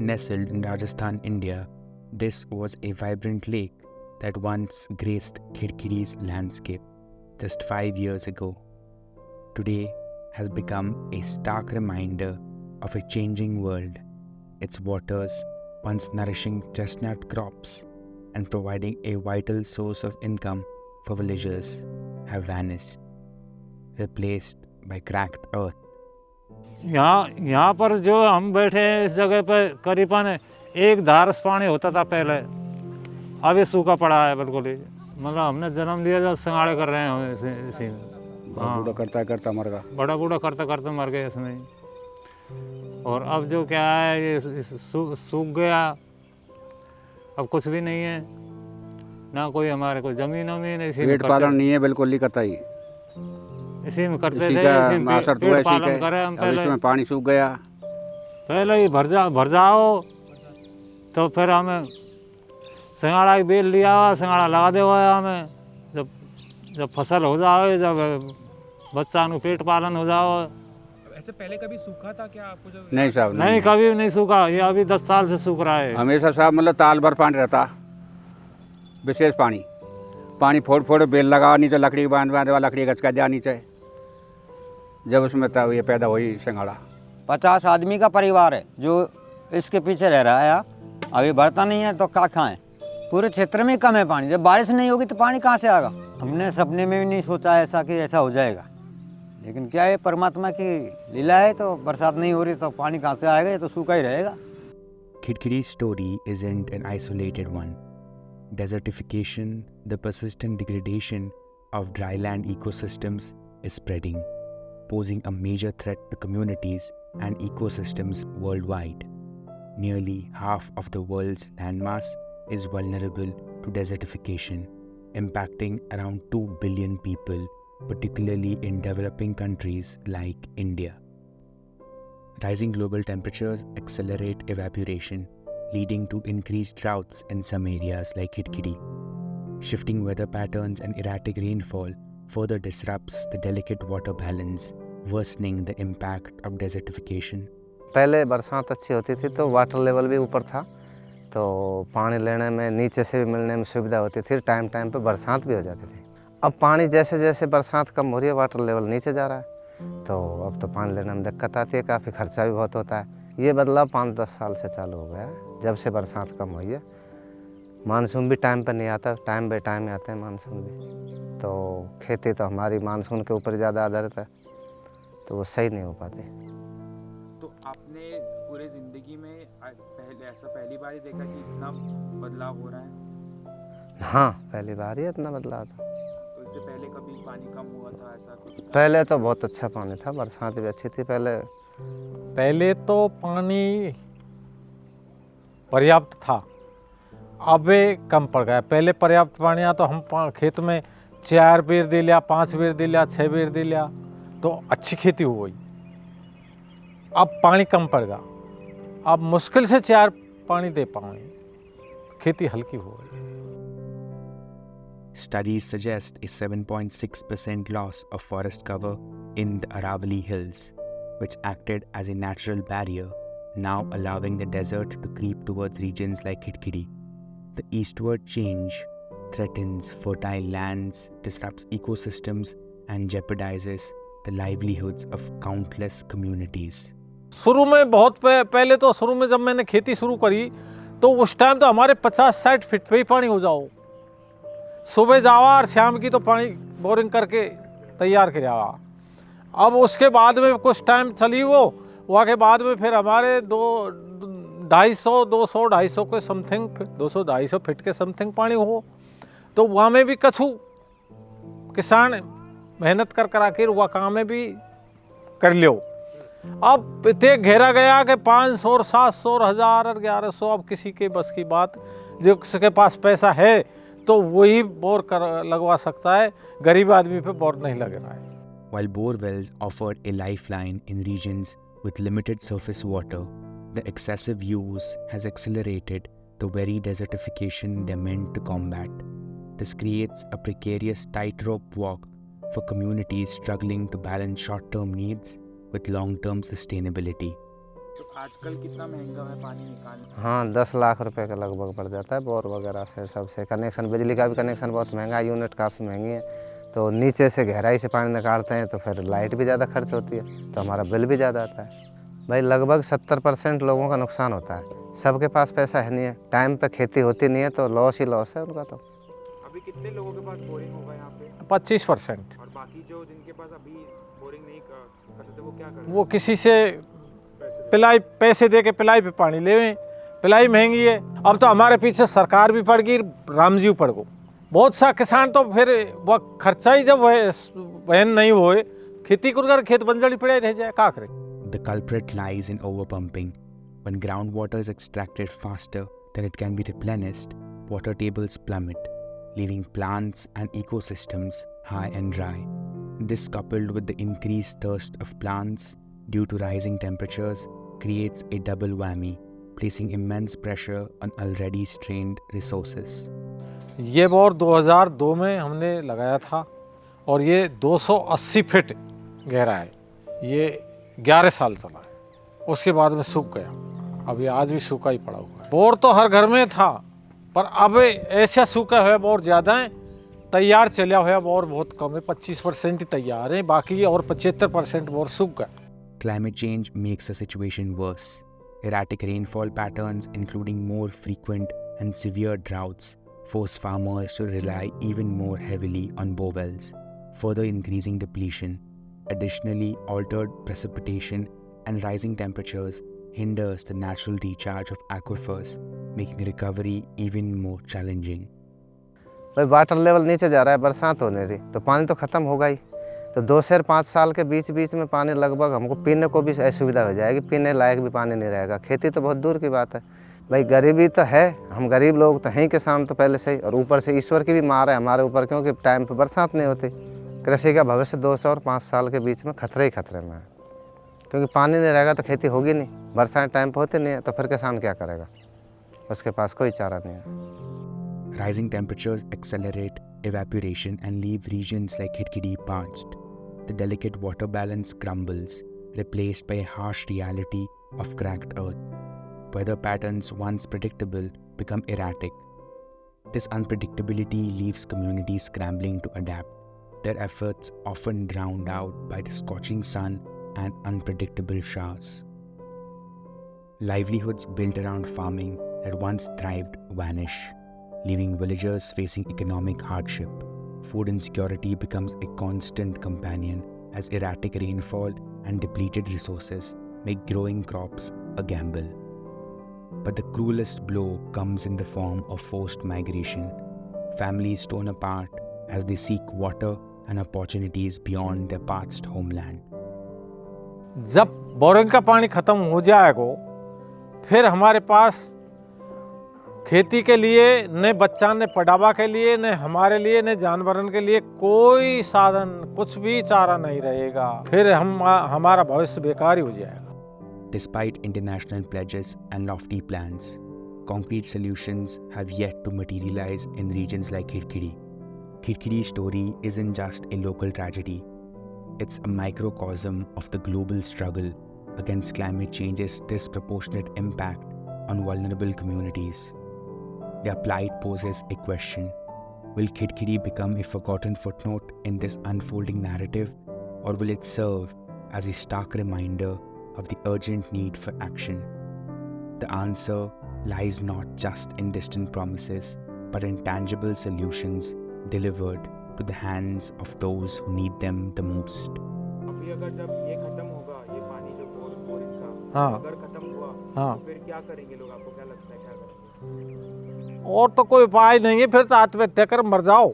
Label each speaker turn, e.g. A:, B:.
A: Nestled in Rajasthan, India, this was a vibrant lake that once graced Khidkiri's landscape just 5 years ago. Today has become a stark reminder of a changing world. Its waters, once nourishing chestnut crops and providing a vital source of income for villagers, have vanished, replaced by cracked earth.
B: यहाँ पर जो हम बैठे हैं इस जगह पर करीबन एक धारस पानी होता था पहले, अब ये सूखा पड़ा है बिल्कुल ही। मतलब हमने जन्म लिया जब सिंगाड़े कर रहे हैं हम इसी में।
C: बूढ़ा करता करता मर गया,
B: बड़ा बूढ़ा करते करते मर गए इसमें ही। और अब जो क्या है ये सूख गया, अब कुछ भी नहीं है, ना कोई हमारे को जमीन वमीन। इसी
C: पेट पालन नहीं है बिल्कुल ही कतई,
B: इसी में करते थे,
C: इसी
B: इसी
C: का असर तो
B: पेट पालन करे हम।
C: पहले इसमें पानी सूख गया,
B: पहले ही भर जाओ तो फिर हमें सिंगाड़ा की बेल लिया हुआ, सिंगाड़ा लगा दे हुआ हमें। जब फसल हो जाओ, जब बच्चा नु पेट पालन हो जाओ।
D: ऐसे पहले कभी सूखा था क्या आपको? जब
C: नहीं साहब,
B: नहीं कभी नहीं सूखा, ये अभी 10 साल से सूख रहा है
C: हमेशा साहब। मतलब ताल भर पानी रहता, विशेष पानी फोड़ फोड़ बेल लगा नीचे, लकड़ी बांध वाला लकड़ी गचका जा नीचे, जब उसमें तब ये पैदा हुई सिंगाड़ा।
E: 50 आदमी का परिवार है जो इसके पीछे रह रहा है यहाँ। अभी भरता नहीं है तो क्या खाएं? पूरे क्षेत्र में कम है पानी, जब बारिश नहीं होगी तो पानी कहाँ से आएगा? हमने सपने में भी नहीं सोचा ऐसा कि ऐसा हो जाएगा, लेकिन क्या है परमात्मा की लीला है। तो बरसात नहीं हो रही तो पानी कहाँ से आएगा? ये तो सूखा ही रहेगा।
A: Khidkiri's story isn't an isolated one. Desertification, the persistent degradation of dryland ecosystems is spreading, posing a major threat to communities and ecosystems worldwide. Nearly half of the world's landmass is vulnerable to desertification, impacting around 2 billion people, particularly in developing countries like India. Rising global temperatures accelerate evaporation, leading to increased droughts in some areas like Khidkiri. Shifting weather patterns and erratic rainfall further disrupts the delicate water balance, worsening the impact of desertification.
F: पहले बरसात अच्छी होती थी तो water level भी ऊपर था, तो पानी लेने में नीचे से भी मिलने में सुविधा होती थी, टाइम पे बरसात भी हो जाती थी। अब पानी जैसे जैसे बरसात कम हो रही है, वाटर लेवल नीचे जा रहा है, तो अब तो पानी लेने में दिक्कत आती है, काफ़ी खर्चा भी बहुत होता है। ये बदलाव 5-10 साल से चालू हो गया है, जब से बरसात कम हुई है। मानसून भी टाइम पर नहीं आता, टाइम बे टाइम में आते हैं मानसून भी। तो खेती तो हमारी मानसून के ऊपर ज़्यादा आधारित है, तो वो सही नहीं हो पाती।
D: तो आपने पूरे ज़िंदगी में पहली बार ही देखा कि इतना बदलाव हो रहा है?
F: हाँ, पहली बार ही इतना बदलाव था।
D: तो इससे पहले कभी पानी कम हुआ था ऐसा कुछ?
F: पहले तो बहुत अच्छा पानी था, बरसात भी अच्छी थी
B: पहले तो पानी पर्याप्त था, अब कम पड़ गया। पहले पर्याप्त पानी आ तो हम खेत में 4 बेर दे लिया, 5 बेर दे लिया, 6 बेर दे लिया तो अच्छी खेती हो गई। अब पानी कम पड़ गया, अब मुश्किल से 4 पानी दे पाएंगे, खेती हल्की हो गई।
A: Studies suggest a 7.6% loss of forest cover in the Aravalli Hills, which acted as a natural barrier, now allowing the desert to creep towards regions like Khidkiri. The eastward change threatens fertile lands, disrupts ecosystems, and jeopardizes the livelihoods of countless communities.
B: शुरू में बहुत पहले तो शुरू में जब मैंने खेती शुरू करी तो उस टाइम तो हमारे 50-60 फीट पे ही पानी हो जाओ। सुबह जावा और शाम की तो पानी बोरिंग करके तैयार किया। अब उसके बाद में कुछ टाइम चली वहाँ के बाद में फिर हमारे 200-250 के समथिंग 200-250 फीट के समथिंग पानी हो, तो वहाँ में भी कछु किसान मेहनत कर आखिर वहाँ काम में भी कर लियो। अब इतने घेरा गया कि 500 और 700 और 1000 और 1100, अब किसी के बस की बात, जो किसी के पास पैसा है तो वही बोर लगवा सकता है, गरीब आदमी पे बोर नहीं लग रहा है।
A: While bore wells offered a lifeline in regions with limited surface water, the excessive use has accelerated the very desertification they're meant to combat. This creates a precarious tightrope walk for communities struggling to balance short-term needs with long-term sustainability.
D: तो आजकल कितना महंगा है पानी निकालना?
F: हाँ 10 लाख रुपए का लगभग पड़ जाता है, बोर वगैरह से सबसे। कनेक्शन, बिजली का भी कनेक्शन बहुत महंगा है, यूनिट काफ़ी महंगी है। तो नीचे से गहराई से पानी निकालते हैं तो फिर लाइट भी ज़्यादा खर्च होती है, तो हमारा बिल भी ज़्यादा आता है। भाई लगभग 70% लोगों का नुकसान होता है। सबके पास पैसा है नहीं है, टाइम पे खेती होती नहीं है, तो लॉस ही लॉस है उनका। तो
D: अभी कितने लोगों के पास बोरिंग होगा यहाँ पे?
B: 25%।
D: और बाकी जो जिनके पास अभी बोरिंग नहीं कर सकते वो क्या करें?
B: वो किसी से पिलाई, पैसे दे के पिलाई पे पानी लेवें। पिलाई महंगी है। अब तो हमारे पीछे सरकार भी पड़ गई, राम जी पड़ गो। बहुत सा किसान तो फिर वह खर्चा ही जब वहन नहीं होए, खेती कर खेत बंजर पड़े रह जाए, क्या करें।
A: The culprit lies in overpumping. When groundwater is extracted faster than it can be replenished, water tables plummet, leaving plants and ecosystems high and dry. This, coupled with the increased thirst of plants due to rising temperatures, creates a double whammy, placing immense pressure on already strained resources.
B: ये bore 2002 में हमने लगाया था और ये 280 feet गहरा है। ये 11 साल चला है, उसके बाद में सूख गया। अभी आज भी सूखा ही पड़ा हुआ है। बोर तो हर घर में था, पर अब ऐसा सूखा हुआ बोर ज़्यादा है, तैयार चला हुआ बोर बहुत कम है। 25% ही तैयार है, बाकी और 75% बोर सूख गया।
A: Climate change makes the situation worse. Erratic rainfall patterns, including more frequent and severe droughts, force farmers to rely even more heavily on bowells, further increasing depletion. Additionally, altered precipitation and rising temperatures hinders the natural recharge of aquifers, making recovery even more challenging.
F: भाई water level नीचे जा रहा है, बरसात होने रही तो पानी तो ख़त्म होगा ही। तो 2 से 5 साल के बीच में पानी लगभग हमको पीने को भी असुविधा हो जाएगी, पीने लायक भी पानी नहीं रहेगा। खेती तो बहुत दूर की बात है। भाई गरीबी तो है, हम गरीब लोग तो हैं ही, किसान तो पहले से ही, और ऊपर से ईश्वर की भी मार है हमारे ऊपर, क्योंकि टाइम पे बरसात नहीं होती। कृषि का भविष्य 2 से और 5 साल के बीच में खतरे ही खतरे में है, क्योंकि पानी नहीं रहेगा तो खेती होगी नहीं, बरसात टाइम पे होती नहीं है, तो फिर किसान क्या करेगा, उसके पास कोई चारा नहीं है।
A: Rising temperatures accelerate evaporation and leave regions like Khirkiri parched. The delicate water balance crumbles, replaced by a harsh reality of cracked earth. Weather patterns once predictable become erratic. This unpredictability leaves communities scrambling to adapt, their efforts often drowned out by the scorching sun and unpredictable showers. Livelihoods built around farming that once thrived vanish, leaving villagers facing economic hardship. Food insecurity becomes a constant companion as erratic rainfall and depleted resources make growing crops a gamble. But the cruelest blow comes in the form of forced migration. Families torn apart as they seek water and opportunities beyond their parched homeland.
B: जब boring का पानी खत्म हो जाएगा, फिर हमारे पास खेती के लिए न बच्चा, न पढ़ावा के लिए, न हमारे लिए, न जानवरन के लिए कोई साधन, कुछ भी चारा नहीं रहेगा। फिर हमारा भविष्य बेकार ही हो जाएगा।
A: Despite international pledges and lofty plans, concrete solutions have yet to materialize in regions like Khirkiri. Khirkiri's story isn't just a local tragedy. It's a microcosm of the global struggle against climate change's disproportionate impact on vulnerable communities. Their plight poses a question. Will Khirkiri become a forgotten footnote in this unfolding narrative, or will it serve as a stark reminder of the urgent need for action? The answer lies not just in distant promises, but in tangible solutions delivered to the hands of those who need them the most.
D: अभी अगर जब ये खत्म होगा, ये पानी जो boring का
B: हाँ।
D: अगर खत्म हुआ,
B: हाँ।
D: तो फिर क्या करेंगे लोग? आपको क्या लगता है, क्या करेंगे?
B: और तो कोई उपाय नहीं है, फिर तो आत्महत्या कर मर जाओ।